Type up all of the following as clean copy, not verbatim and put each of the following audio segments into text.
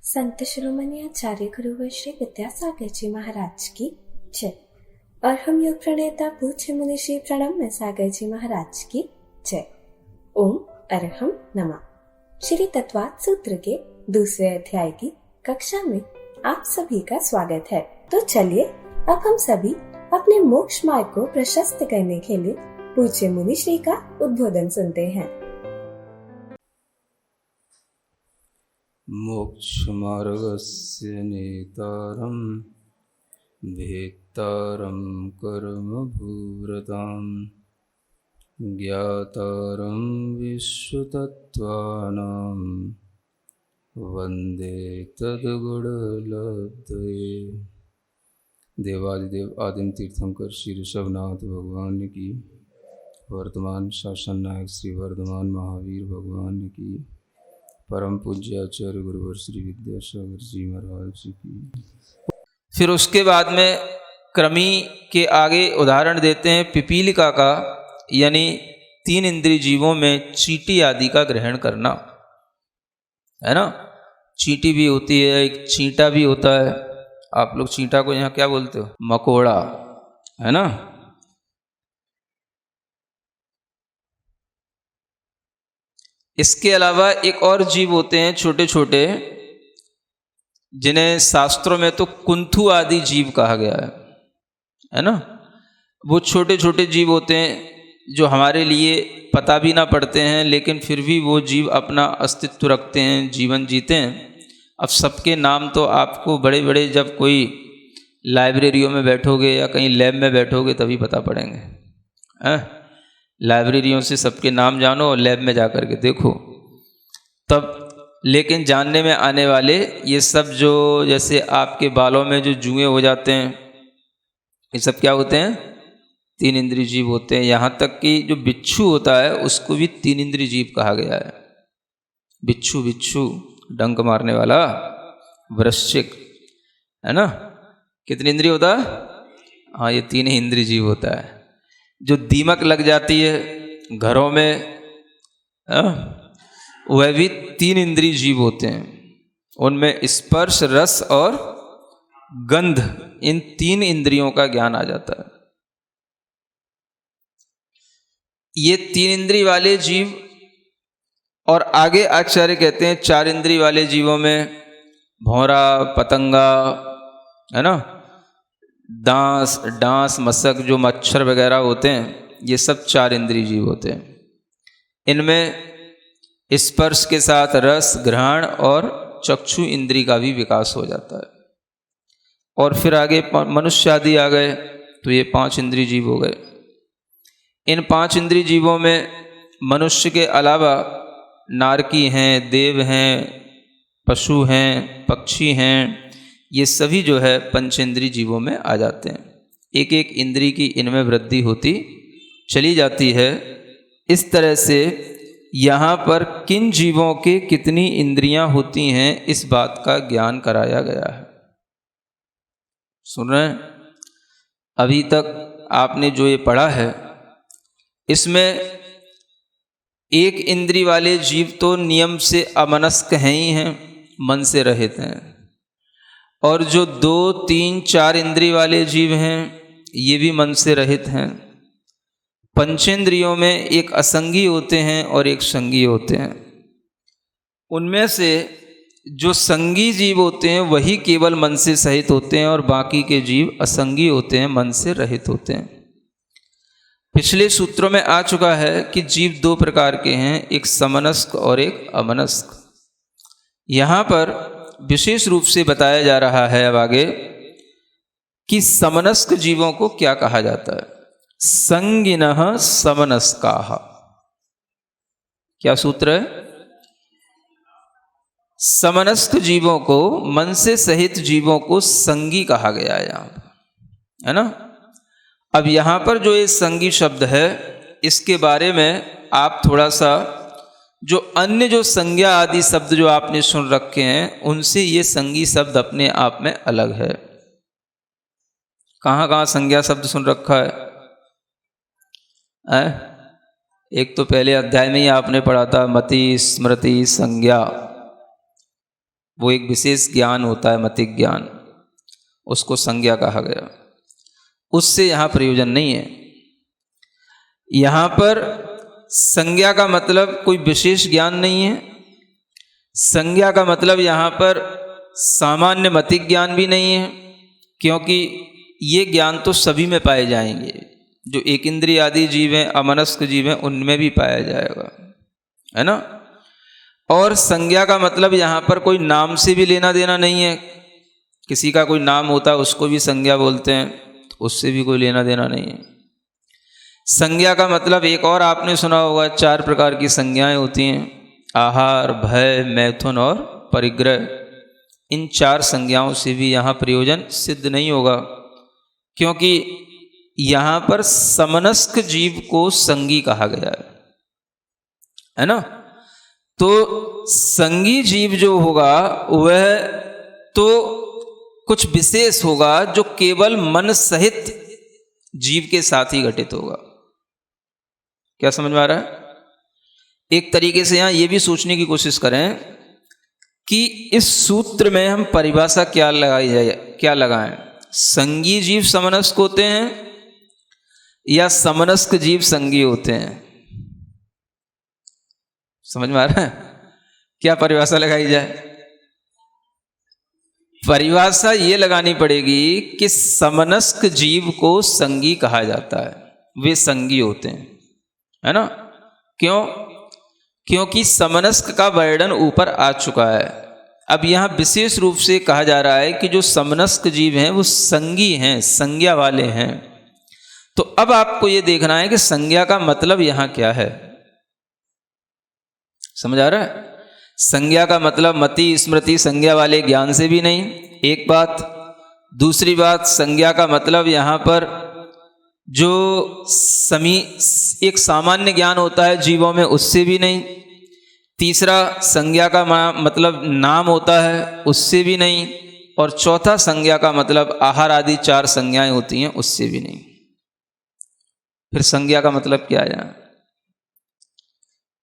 संत शिरोमणि आचार्य गुरुवर श्री विद्यासागर जी महाराज की जय। और हम योग प्रणेता पूज्य मुनि श्री प्रणम्य सागर जी महाराज की जय। ओम अरहम नमः। श्री तत्वात् सूत्र के दूसरे अध्याय की कक्षा में आप सभी का स्वागत है। तो चलिए अब हम सभी अपने मोक्ष मार्ग को प्रशस्त करने के लिए पूज्य मुनि श्री का उद्बोधन सुनते हैं। मोक्षमार्गस्य नेतारं भेत्तारं कर्मभूरतां ज्ञातारं विश्वतत्त्वानां वन्दे तद्गुणलब्धये। देवादिदेव आदिम तीर्थंकर श्री ऋषभनाथ भगवान की, वर्तमान शासन नायक श्री वर्धमान महावीर भगवान की, परम पूज्य आचार्य गुरुवर श्री विद्यासागर जी महाराज की। फिर उसके बाद में क्रमी के आगे उदाहरण देते हैं पिपीलिका का, यानी 3 इंद्रिय जीवों में चींटी आदि का ग्रहण करना, है ना। चींटी भी होती है, एक चींटा भी होता है। आप लोग चींटा को यहाँ क्या बोलते हो? मकोड़ा, है ना। इसके अलावा एक और जीव होते हैं छोटे छोटे, जिन्हें शास्त्रों में तो कुंथु आदि जीव कहा गया है ना। वो छोटे छोटे जीव होते हैं जो हमारे लिए पता भी ना पड़ते हैं, लेकिन फिर भी वो जीव अपना अस्तित्व रखते हैं, जीवन जीते हैं। अब सबके नाम तो आपको बड़े बड़े, जब कोई लाइब्रेरियों में बैठोगे या कहीं लैब में बैठोगे तभी पता पड़ेंगे, हैं। लाइब्रेरियों से सबके नाम जानो और लैब में जा कर के देखो तब। लेकिन जानने में आने वाले ये सब जो, जैसे आपके बालों में जो जुएं हो जाते हैं, ये सब क्या होते हैं? 3 इंद्रिय जीव होते हैं। यहाँ तक कि जो बिच्छू होता है उसको भी 3 इंद्रिय जीव कहा गया है। बिच्छू, बिच्छू डंक मारने वाला, वृश्चिक, है ना। कितनी इंद्रिय होता है? हाँ, ये 3 ही इंद्रिय जीव होता है। जो दीमक लग जाती है घरों में, वह भी 3 इंद्रिय जीव होते हैं। उनमें स्पर्श, रस और गंध, इन 3 इंद्रियों का ज्ञान आ जाता है। ये 3 इंद्रिय वाले जीव, और आगे आचार्य कहते हैं 4 इंद्रिय वाले जीवों में भौरा, पतंगा, है ना, डांस, मशक, जो मच्छर वगैरह होते हैं, ये सब 4 इंद्रिय जीव होते हैं। इनमें स्पर्श के साथ रस, घ्राण और चक्षु इंद्रिय का भी विकास हो जाता है। और फिर आगे मनुष्य आदि आ गए तो ये 5 इंद्रिय जीव हो गए। इन 5 इंद्रिय जीवों में मनुष्य के अलावा नारकी हैं, देव हैं, पशु हैं, पक्षी हैं, ये सभी जो है पंचेंद्रिय जीवों में आ जाते हैं। एक एक इंद्रिय की इनमें वृद्धि होती चली जाती है। इस तरह से यहाँ पर किन जीवों के कितनी इंद्रियां होती हैं, इस बात का ज्ञान कराया गया है। सुन रहे हैं? अभी तक आपने जो ये पढ़ा है, इसमें एक इंद्रिय वाले जीव तो नियम से अमनस्क हैं ही हैं, मन से रहित हैं। और जो 2, 3, 4 इंद्रिय वाले जीव हैं, ये भी मन से रहित हैं। पंचेंद्रियों में एक असंगी होते हैं और एक संगी होते हैं। उनमें से जो संगी जीव होते हैं वही केवल मन से सहित होते हैं, और बाकी के जीव असंगी होते हैं, मन से रहित होते हैं। पिछले सूत्रों में आ चुका है कि जीव 2 प्रकार के हैं, एक समनस्क और एक अमनस्क। यहाँ पर विशेष रूप से बताया जा रहा है अब आगे कि समनस्क जीवों को क्या कहा जाता है। संगिनः समनस्काः। क्या सूत्र है? समनस्क जीवों को, मन से सहित जीवों को संगी कहा गया है यहाँ पर, है ना। अब यहाँ पर जो ये संगी शब्द है, इसके बारे में आप थोड़ा सा, जो अन्य जो संज्ञा आदि शब्द जो आपने सुन रखे हैं, उनसे ये संगी शब्द अपने आप में अलग है। कहाँ कहाँ संज्ञा शब्द सुन रखा है? एक तो पहले अध्याय में ही आपने पढ़ा था, मति, स्मृति, संज्ञा, वो एक विशेष ज्ञान होता है, मतिक ज्ञान, उसको संज्ञा कहा गया। उससे यहाँ प्रयोजन नहीं है। यहाँ पर संज्ञा का मतलब कोई विशेष ज्ञान नहीं है। संज्ञा का मतलब यहाँ पर सामान्य मतिक ज्ञान भी नहीं है, क्योंकि ये ज्ञान तो सभी में पाए जाएंगे। जो एक इंद्रिय आदि जीव हैं, अमनस्क जीव हैं, उनमें भी पाया जाएगा, है ना। और संज्ञा का मतलब यहाँ पर कोई नाम से भी लेना देना नहीं है। किसी का कोई नाम होता है उसको भी संज्ञा बोलते हैं, तो उससे भी कोई लेना देना नहीं है। संज्ञा का मतलब एक और आपने सुना होगा, 4 प्रकार की संज्ञाएं होती हैं, आहार, भय, मैथुन और परिग्रह। इन 4 संज्ञाओं से भी यहाँ प्रयोजन सिद्ध नहीं होगा, क्योंकि यहाँ पर समनस्क जीव को संगी कहा गया है ना। तो संगी जीव जो होगा वह तो कुछ विशेष होगा जो केवल मन सहित जीव के साथ ही घटित होगा। क्या समझ में आ रहा है? एक तरीके से यहां यह भी सोचने की कोशिश करें कि इस सूत्र में हम परिभाषा क्या लगाएं। संगी जीव समनस्क होते हैं या समनस्क जीव संगी होते हैं? समझ में आ रहा है? क्या परिभाषा लगाई जाए? परिभाषा ये लगानी पड़ेगी कि समनस्क जीव को संगी कहा जाता है, वे संगी होते हैं, है ना। क्यों? क्योंकि समनस्क का वर्णन ऊपर आ चुका है। अब यहाँ विशेष रूप से कहा जा रहा है कि जो समनस्क जीव हैं वो संगी हैं, संज्ञा वाले हैं। तो अब आपको ये देखना है कि संज्ञा का मतलब यहाँ क्या है। समझ आ रहा है? संज्ञा का मतलब मति स्मृति संज्ञा वाले ज्ञान से भी नहीं, एक बात। दूसरी बात, संज्ञा का मतलब यहाँ पर जो एक सामान्य ज्ञान होता है जीवों में, उससे भी नहीं। तीसरा, संज्ञा का मतलब नाम होता है, उससे भी नहीं। और चौथा, संज्ञा का मतलब आहार आदि 4 संज्ञाएं होती हैं, उससे भी नहीं। फिर संज्ञा का मतलब क्या है?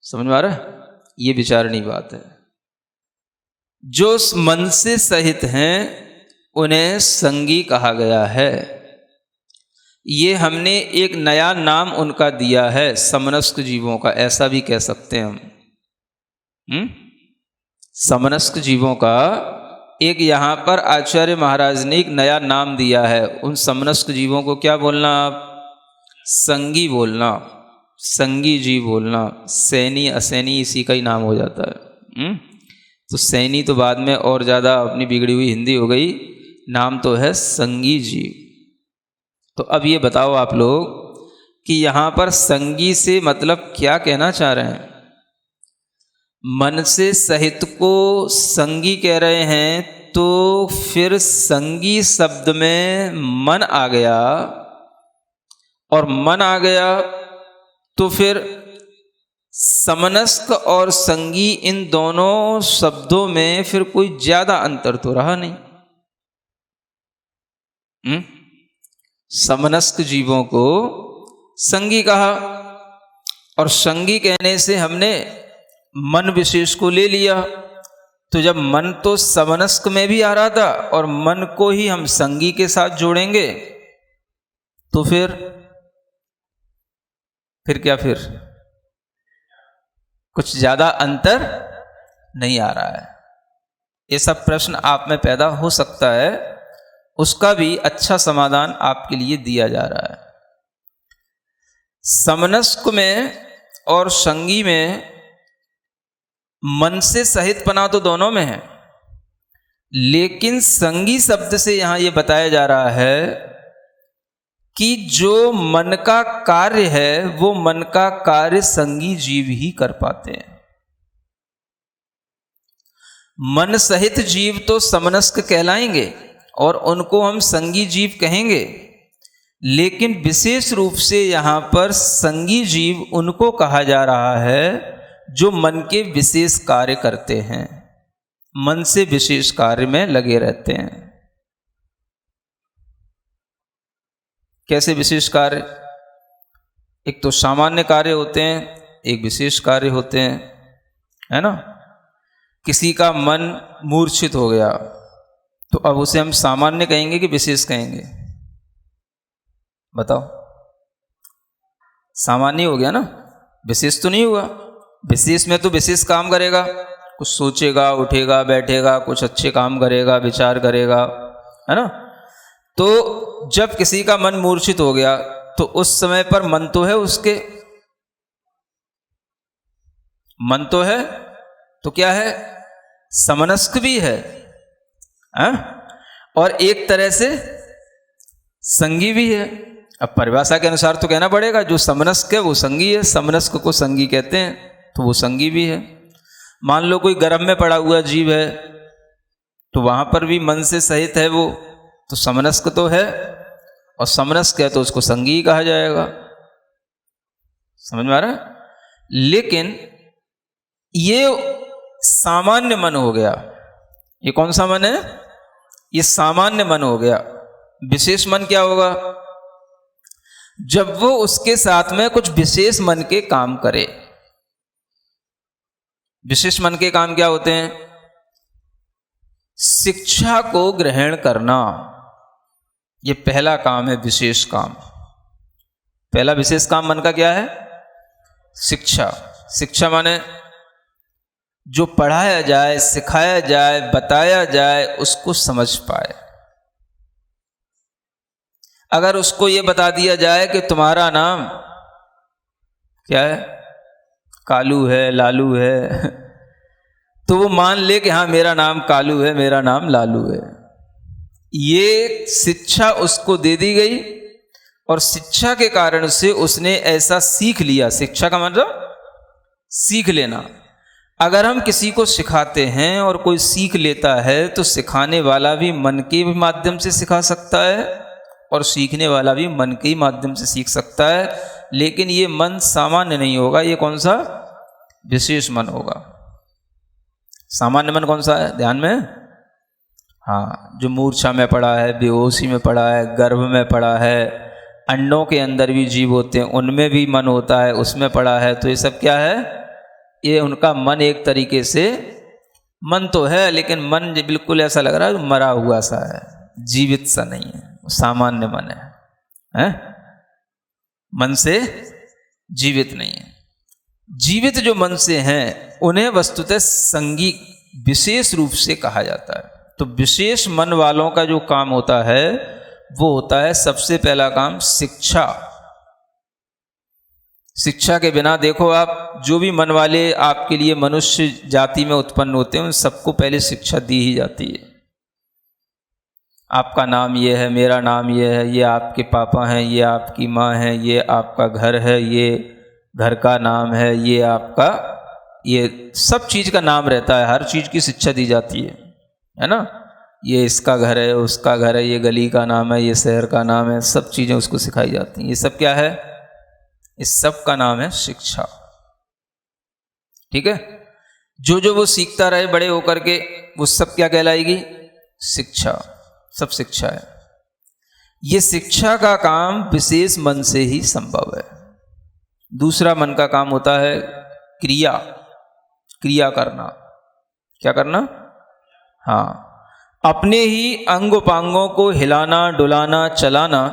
समझ में आ रहा है? ये विचारणी बात है। जो मन से सहित हैं उन्हें संगी कहा गया है। ये हमने एक नया नाम उनका दिया है, समनस्क जीवों का, ऐसा भी कह सकते हैं हम। समनस्क जीवों का एक यहाँ पर आचार्य महाराज ने एक नया नाम दिया है। उन समनस्क जीवों को क्या बोलना आप? संगी बोलना, संगी जीव बोलना। सैनी असैनी इसी का ही नाम हो जाता है। तो सैनी तो बाद में और ज़्यादा अपनी बिगड़ी हुई हिंदी हो गई, नाम तो है संगी जीव। तो अब ये बताओ आप लोग कि यहाँ पर संगी से मतलब क्या कहना चाह रहे हैं? मन से सहित को संगी कह रहे हैं, तो फिर संगी शब्द में मन आ गया, और मन आ गया तो फिर समनस्क और संगी इन दोनों शब्दों में फिर कोई ज्यादा अंतर तो रहा नहीं। समनस्क जीवों को संगी कहा, और संगी कहने से हमने मन विशेष को ले लिया। तो जब मन तो समनस्क में भी आ रहा था और मन को ही हम संगी के साथ जोड़ेंगे, तो फिर क्या? फिर कुछ ज्यादा अंतर नहीं आ रहा है। ये सब प्रश्न आप में पैदा हो सकता है, उसका भी अच्छा समाधान आपके लिए दिया जा रहा है। समनस्क में और संगी में मन से सहित पना तो दोनों में है, लेकिन संगी शब्द से यहां यह बताया जा रहा है कि जो मन का कार्य है वो मन का कार्य संगी जीव ही कर पाते हैं। मन सहित जीव तो समनस्क कहलाएंगे और उनको हम संगी जीव कहेंगे, लेकिन विशेष रूप से यहां पर संगी जीव उनको कहा जा रहा है जो मन के विशेष कार्य करते हैं, मन से विशेष कार्य में लगे रहते हैं। कैसे विशेष कार्य? एक तो सामान्य कार्य होते हैं, एक विशेष कार्य होते हैं, है ना। किसी का मन मूर्छित हो गया, तो अब उसे हम सामान्य कहेंगे कि विशेष कहेंगे? बताओ। सामान्य हो गया ना, विशेष तो नहीं हुआ। विशेष में तो विशेष काम करेगा, कुछ सोचेगा, उठेगा, बैठेगा, कुछ अच्छे काम करेगा, विचार करेगा, है ना। तो जब किसी का मन मूर्छित हो गया तो उस समय पर मन तो है उसके, मन तो है, तो क्या है, समनस्क भी है, और एक तरह से संगी भी है। अब परिभाषा के अनुसार तो कहना पड़ेगा जो समनस्क है वो संगी है, समनस्क को संगी कहते हैं, तो वो संगी भी है। मान लो कोई गर्भ में पड़ा हुआ जीव है, तो वहां पर भी मन से सहित है वो, तो समनस्क तो है, और समनस्क है तो उसको संगी ही कहा जाएगा। समझ में आ रहा है? लेकिन ये सामान्य मन हो गया। ये कौन सा मन है? ये सामान्य मन हो गया। विशेष मन क्या होगा? जब वो उसके साथ में कुछ विशेष मन के काम करे। विशेष मन के काम क्या होते हैं? शिक्षा को ग्रहण करना, ये पहला काम है, विशेष काम। पहला विशेष काम मन का क्या है? शिक्षा। शिक्षा माने जो पढ़ाया जाए, सिखाया जाए, बताया जाए, उसको समझ पाए। अगर उसको ये बता दिया जाए कि तुम्हारा नाम क्या है, कालू है, लालू है, तो वो मान ले कि हाँ मेरा नाम कालू है, मेरा नाम लालू है। ये शिक्षा उसको दे दी गई, और शिक्षा के कारण से उसने ऐसा सीख लिया। शिक्षा का मतलब सीख लेना। अगर हम किसी को सिखाते हैं और कोई सीख लेता है, तो सिखाने वाला भी मन के माध्यम से सिखा सकता है, और सीखने वाला भी मन के माध्यम से सीख सकता है। लेकिन ये मन सामान्य नहीं होगा। ये कौन सा? विशेष मन होगा। सामान्य मन कौन सा है? ध्यान में, हाँ, जो मूर्छा में पड़ा है, बेहोशी में पड़ा है, गर्भ में पड़ा है, अंडों के अंदर भी जीव होते हैं, उनमें भी मन होता है, उसमें पड़ा है। तो ये सब क्या है? ये उनका मन एक तरीके से मन तो है, लेकिन मन बिल्कुल ऐसा लग रहा है मरा हुआ सा है, जीवित सा नहीं है। सामान्य मन है? मन से जीवित नहीं है। जीवित जो मन से हैं उन्हें वस्तुतः संगी विशेष रूप से कहा जाता है। तो विशेष मन वालों का जो काम होता है वो होता है सबसे पहला काम शिक्षा। शिक्षा के बिना देखो आप, जो भी मन वाले आपके लिए मनुष्य जाति में उत्पन्न होते हैं उन सबको पहले शिक्षा दी ही जाती है। आपका नाम ये है, मेरा नाम ये है, ये आपके पापा हैं, ये आपकी माँ है, ये आपका घर है, ये घर का नाम है, ये आपका, ये सब चीज़ का नाम रहता है, हर चीज़ की शिक्षा दी जाती है ना। ये इसका घर है, उसका घर है, ये गली का नाम है, ये शहर का नाम है, सब चीज़ें उसको सिखाई जाती हैं। ये सब क्या है? इस सब का नाम है शिक्षा। ठीक है? जो वो सीखता रहे बड़े होकर के, वो सब क्या कहलाएगी? शिक्षा। सब शिक्षा है। ये शिक्षा का काम विशेष मन से ही संभव है। दूसरा मन का काम होता है क्रिया। क्रिया करना। क्या करना? हाँ, अपने ही अंग उपांगों को हिलाना, डुलाना, चलाना,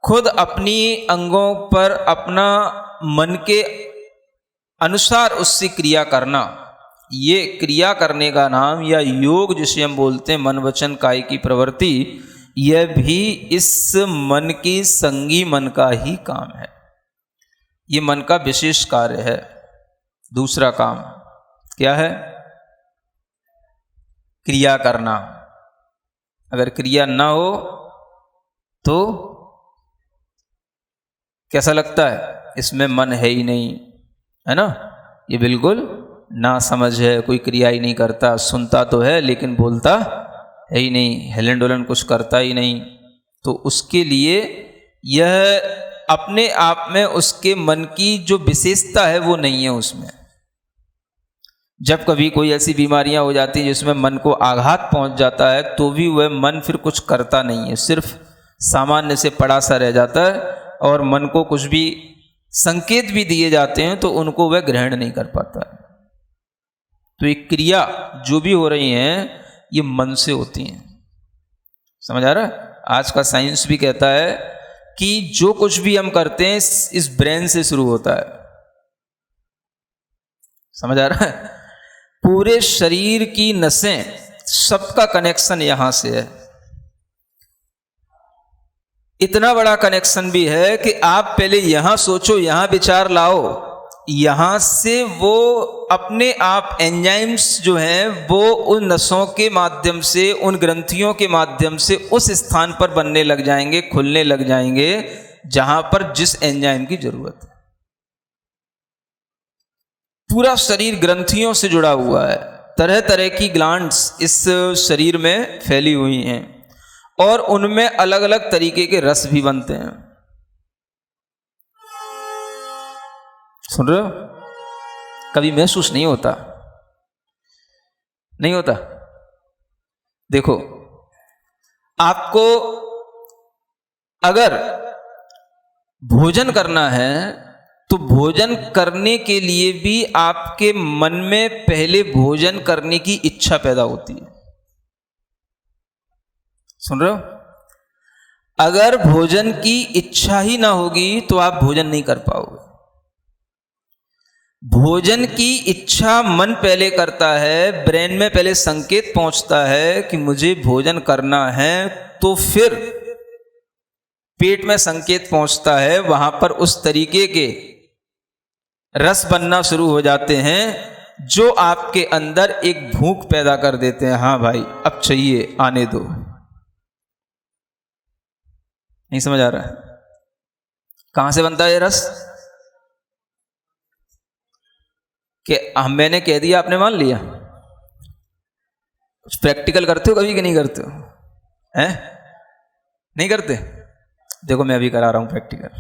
खुद अपनी अंगों पर अपना मन के अनुसार उससे क्रिया करना। ये क्रिया करने का नाम या योग जिसे हम बोलते हैं, मन वचन काय की प्रवृत्ति, यह भी इस मन की संगी मन का ही काम है। ये मन का विशेष कार्य है। दूसरा काम क्या है? क्रिया करना। अगर क्रिया ना हो तो कैसा लगता है? इसमें मन है ही नहीं, है ना। ये बिल्कुल ना समझ है, कोई क्रिया ही नहीं करता, सुनता तो है लेकिन बोलता है ही नहीं, हेलन डोलन कुछ करता ही नहीं। तो उसके लिए यह अपने आप में उसके मन की जो विशेषता है वो नहीं है उसमें। जब कभी कोई ऐसी बीमारियां हो जाती हैं जिसमें मन को आघात पहुंच जाता है, तो भी वह मन फिर कुछ करता नहीं है, सिर्फ सामान्य से पड़ा सा रह जाता है, और मन को कुछ भी संकेत भी दिए जाते हैं तो उनको वह ग्रहण नहीं कर पाता है। तो ये क्रिया जो भी हो रही हैं ये मन से होती हैं। समझ आ रहा है? आज का साइंस भी कहता है कि जो कुछ भी हम करते हैं इस ब्रेन से शुरू होता है। समझ आ रहा है? पूरे शरीर की नसें सबका कनेक्शन यहां से है। इतना बड़ा कनेक्शन भी है कि आप पहले यहां सोचो, यहां विचार लाओ, यहां से वो अपने आप एंजाइम्स जो हैं वो उन नसों के माध्यम से, उन ग्रंथियों के माध्यम से उस स्थान पर बनने लग जाएंगे, खुलने लग जाएंगे जहां पर जिस एंजाइम की जरूरत है। पूरा शरीर ग्रंथियों से जुड़ा हुआ है। तरह तरह की ग्लैंड्स इस शरीर में फैली हुई हैं और उनमें अलग अलग तरीके के रस भी बनते हैं। सुन रहे हो? कभी महसूस नहीं होता? नहीं होता? देखो, आपको अगर भोजन करना है तो भोजन करने के लिए भी आपके मन में पहले भोजन करने की इच्छा पैदा होती है। सुन रहे हो? अगर भोजन की इच्छा ही ना होगी तो आप भोजन नहीं कर पाओगे। भोजन की इच्छा मन पहले करता है, ब्रेन में पहले संकेत पहुंचता है कि मुझे भोजन करना है, तो फिर पेट में संकेत पहुंचता है, वहां पर उस तरीके के रस बनना शुरू हो जाते हैं जो आपके अंदर एक भूख पैदा कर देते हैं। हाँ भाई, अब चाहिए, आने दो। नहीं समझ आ रहा है? कहां से बनता है ये रस? कि मैंने कह दिया आपने मान लिया? प्रैक्टिकल करते हो कभी कि नहीं करते हो? हैं? नहीं करते? देखो मैं अभी करा रहा हूं प्रैक्टिकल।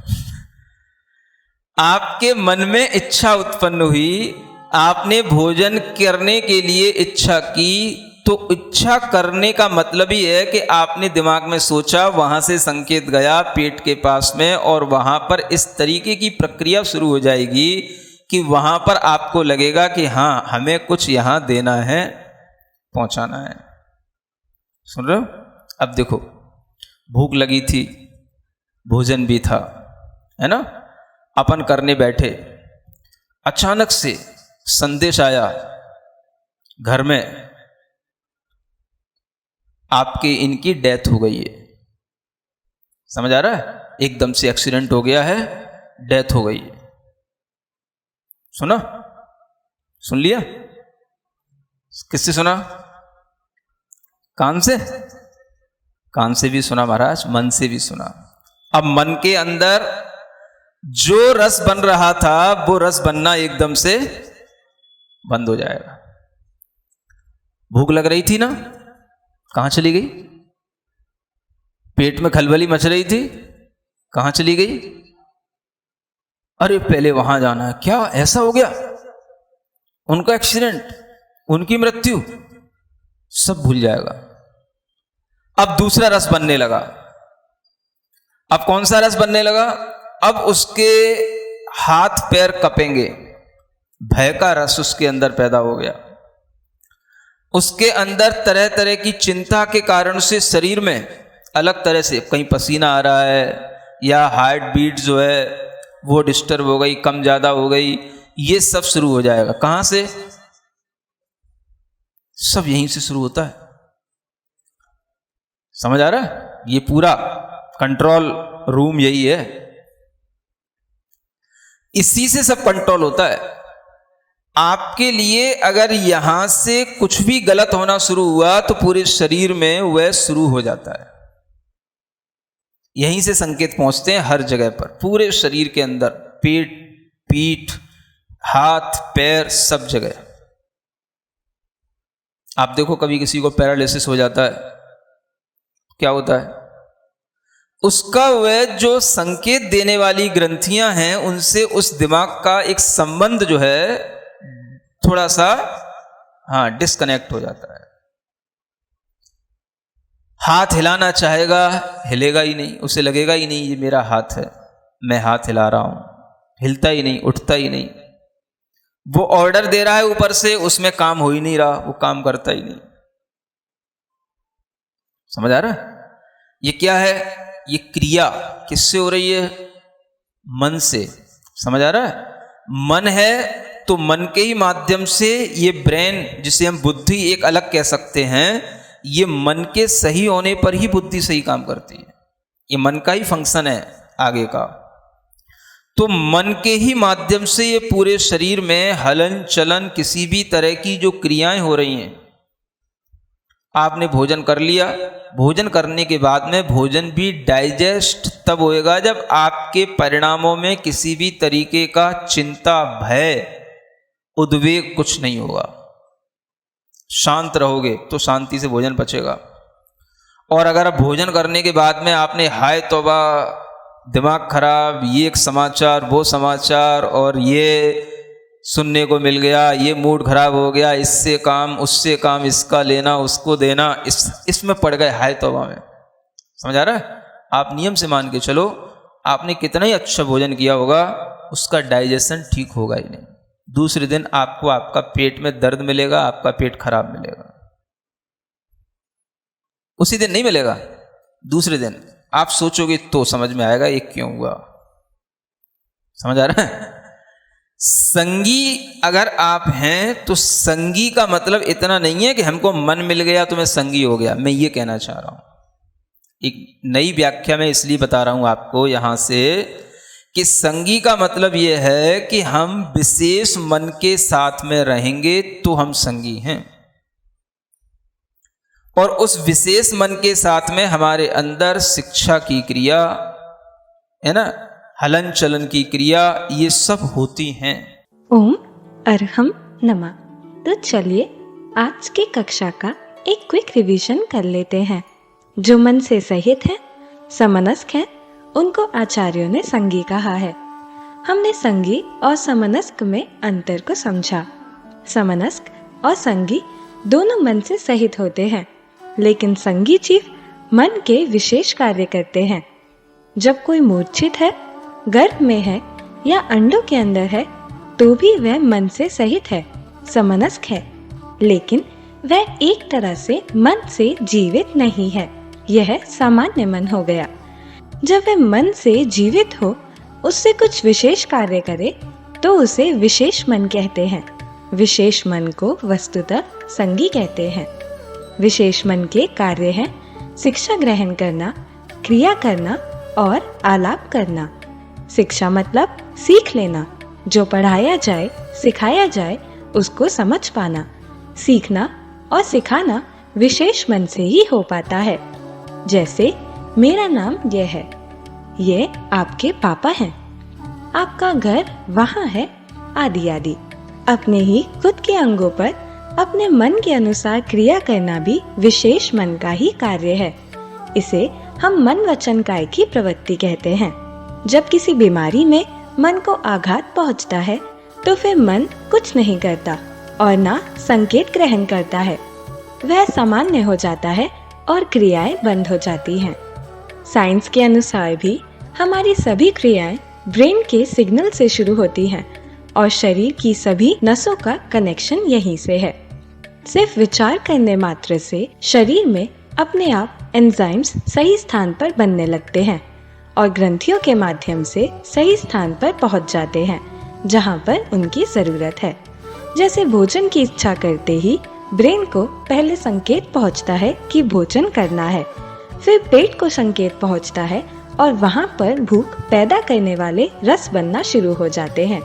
आपके मन में इच्छा उत्पन्न हुई, आपने भोजन करने के लिए इच्छा की, तो इच्छा करने का मतलब ही है कि आपने दिमाग में सोचा, वहां से संकेत गया पेट के पास में, और वहां पर इस तरीके की प्रक्रिया शुरू हो जाएगी कि वहां पर आपको लगेगा कि हाँ, हमें कुछ यहां देना है, पहुंचाना है। सुन रहे हो? अब देखो, भूख लगी थी, भोजन भी था, है ना? अपन करने बैठे, अचानक से संदेश आया घर में, आपके इनकी डेथ हो गई है। समझ आ रहा है? एकदम से एक्सीडेंट हो गया है, डेथ हो गई है। सुना? सुन लिया? किससे सुना? कान से? कान से भी सुना महाराज, मन से भी सुना। अब मन के अंदर जो रस बन रहा था वो रस बनना एकदम से बंद हो जाएगा। भूख लग रही थी ना, कहां चली गई? पेट में खलबली मच रही थी, कहां चली गई? अरे पहले वहां जाना है। क्या ऐसा हो गया? उनका एक्सीडेंट, उनकी मृत्यु, सब भूल जाएगा। अब दूसरा रस बनने लगा। अब कौन सा रस बनने लगा? अब उसके हाथ पैर कपेंगे, भय का रस उसके अंदर पैदा हो गया। उसके अंदर तरह तरह की चिंता के कारण से शरीर में अलग तरह से, कहीं पसीना आ रहा है या हार्ट बीट जो है वो डिस्टर्ब हो गई, कम ज्यादा हो गई, ये सब शुरू हो जाएगा। कहां से? सब यहीं से शुरू होता है। समझ आ रहा है? ये पूरा कंट्रोल रूम यही है, इसी से सब कंट्रोल होता है। आपके लिए अगर यहां से कुछ भी गलत होना शुरू हुआ तो पूरे शरीर में वह शुरू हो जाता है। यहीं से संकेत पहुंचते हैं हर जगह पर, पूरे शरीर के अंदर, पेट, पीठ, हाथ, पैर, सब जगह। आप देखो कभी किसी को पैरालिसिस हो जाता है, क्या होता है? उसका वह जो संकेत देने वाली ग्रंथियां हैं उनसे उस दिमाग का एक संबंध जो है थोड़ा सा डिस्कनेक्ट हो जाता है। हाथ हिलाना चाहेगा, हिलेगा ही नहीं, उसे लगेगा ही नहीं ये मेरा हाथ है, मैं हाथ हिला रहा हूं, हिलता ही नहीं, उठता ही नहीं। वो ऑर्डर दे रहा है ऊपर से, उसमें काम हो ही नहीं रहा, वो काम करता ही नहीं। समझ आ रहा है? ये क्या है? ये क्रिया किससे हो रही है? मन से। समझ आ रहा है? मन है तो मन के ही माध्यम से ये ब्रेन, जिसे हम बुद्धि एक अलग कह सकते हैं, ये मन के सही होने पर ही बुद्धि सही काम करती है। ये मन का ही फंक्शन है आगे का। तो मन के ही माध्यम से ये पूरे शरीर में हलन चलन, किसी भी तरह की जो क्रियाएं हो रही हैं। आपने भोजन कर लिया, भोजन करने के बाद में भोजन भी डाइजेस्ट तब होएगा जब आपके परिणामों में किसी भी तरीके का चिंता, भय, उद्वेग कुछ नहीं होगा। शांत रहोगे तो शांति से भोजन पचेगा। और अगर आप भोजन करने के बाद में आपने हाय तौबा, दिमाग खराब, ये एक समाचार, वो समाचार, और ये सुनने को मिल गया, ये मूड खराब हो गया, इससे काम, उससे काम, इसका लेना, उसको देना, इसमें पड़ गए हाय तौबा में। समझ आ रहा है? आप नियम से मान के चलो, आपने कितना ही अच्छा भोजन किया होगा, उसका डाइजेशन ठीक होगा ही नहीं। दूसरे दिन आपको आपका पेट में दर्द मिलेगा, आपका पेट खराब मिलेगा। उसी दिन नहीं मिलेगा, दूसरे दिन आप सोचोगे तो समझ में आएगा ये क्यों हुआ। समझ आ रहा है? संगी अगर आप हैं तो संगी का मतलब इतना नहीं है कि हमको मन मिल गया तो मैं संगी हो गया। मैं ये कहना चाह रहा हूं, एक नई व्याख्या में इसलिए बता रहा हूं आपको यहां से, कि संगी का मतलब ये है कि हम विशेष मन के साथ में रहेंगे तो हम संगी हैं, और उस विशेष मन के साथ में हमारे अंदर शिक्षा की क्रिया है ना, हलन चलन की क्रिया, ये सब होती हैं। ओम अरहम नमः। तो चलिए आज की कक्षा का एक क्विक रिवीजन कर लेते हैं। जो मन से सहित है, समनस्क है, उनको आचार्यों ने संगी कहा है। हमने संगी और समनस्क में अंतर को समझा। समनस्क और संगी दोनों मन से सहित होते हैं, लेकिन संगी जीव मन के विशेष कार्य करते हैं। जब कोई मूर्छित है, गर्भ में है या अंडों के अंदर है, तो भी वह मन से सहित है, समनस्क है, लेकिन वह एक तरह से मन से जीवित नहीं है। यह सामान्य मन हो गया। जब वह मन से जीवित हो, उससे कुछ विशेष कार्य करे, तो उसे विशेष मन कहते हैं। विशेष मन को वस्तुतः संगी कहते हैं। विशेष मन के कार्य हैं शिक्षा ग्रहण करना, क्रिया करना और आलाप करना। शिक्षा मतलब सीख लेना, जो पढ़ाया जाए, सिखाया जाए, उसको समझ पाना। सीखना और सिखाना विशेष मन से ही हो पाता है। जैसे मेरा नाम यह है, ये आपके पापा हैं, आपका घर वहाँ है, आदि आदि। अपने ही खुद के अंगों पर अपने मन के अनुसार क्रिया करना भी विशेष मन का ही कार्य है। इसे हम मन वचन काय की प्रवृत्ति कहते हैं। जब किसी बीमारी में मन को आघात पहुंचता है, तो फिर मन कुछ नहीं करता और ना संकेत ग्रहण करता है। वह सामान्य हो जाता है और क्रियाएं बंद हो जाती हैं। साइंस के अनुसार भी हमारी सभी क्रियाएं ब्रेन के सिग्नल से शुरू होती हैं और शरीर की सभी नसों का कनेक्शन यहीं से है। सिर्फ विचार करने मात्र से शरीर में अपने आप एंजाइम्स सही स्थान पर बनने लगते हैं और ग्रंथियों के माध्यम से सही स्थान पर पहुंच जाते हैं जहां पर उनकी जरूरत है। जैसे भोजन की इच्छा करते ही ब्रेन को पहले संकेत पहुंचता है कि भोजन करना है, फिर पेट को संकेत पहुंचता है और वहां पर भूख पैदा करने वाले रस बनना शुरू हो जाते हैं।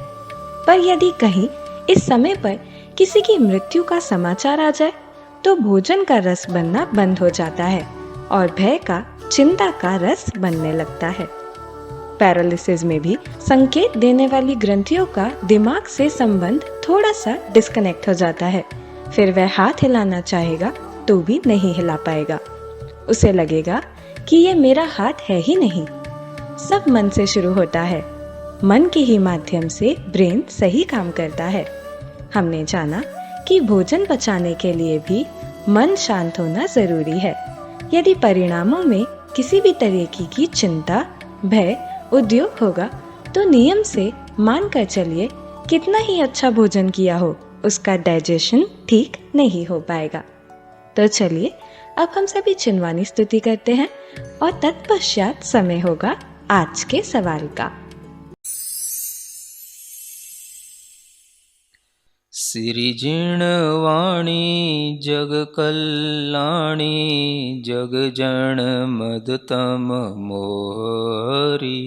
पर यदि कहीं इस समय पर किसी की मृत्यु का समाचार आ जाए, तो भोजन का रस बनना बंद हो जाता है और भय का, चिंता का रस बनने लगता है। पैरालिसिस में भी संकेत देने वाली ग्रंथियों का दिमाग से संबंध थोड़ा सा डिस्कनेक्ट हो जाता है। फिर वह हाथ हिलाना चाहेगा तो भी नहीं हिला पाएगा। उसे लगेगा कि ये मेरा हाथ है ही नहीं। सब मन से शुरू होता है। मन के ही माध्यम से ब्रेन सही काम करता है। हमने जाना कि भोजन पचाने के लिए भी मन शांत होना जरूरी है। यदि परिणामों में किसी भी तरीके की चिंता, भय, उद्योग होगा, तो नियम से मान कर चलिए कितना ही अच्छा भोजन किया हो, उसका डाइजेशन ठीक नहीं हो पाएगा। तो चलिए अब हम सभी चिन्वानी स्तुति करते हैं और तत्पश्चात समय होगा आज के सवाल का। सिरिजिणवाणी जग कल्याणी जग जन मदतम मोहरी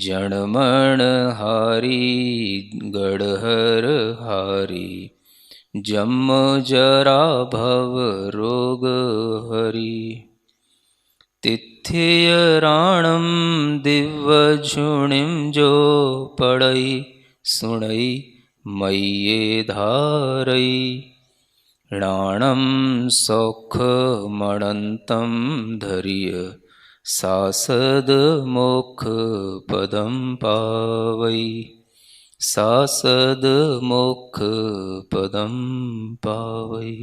जनमण हारी गढ़हर हारी जम जरा भव रोग हरि तिथियराणम दिव्यझुणिम जो पढ़ई सुणई मय्ये धारई णाणं सौखमणन्तं धर्य सासद मोक्ष पदं पावई सासद मोक्ष पदं पावई।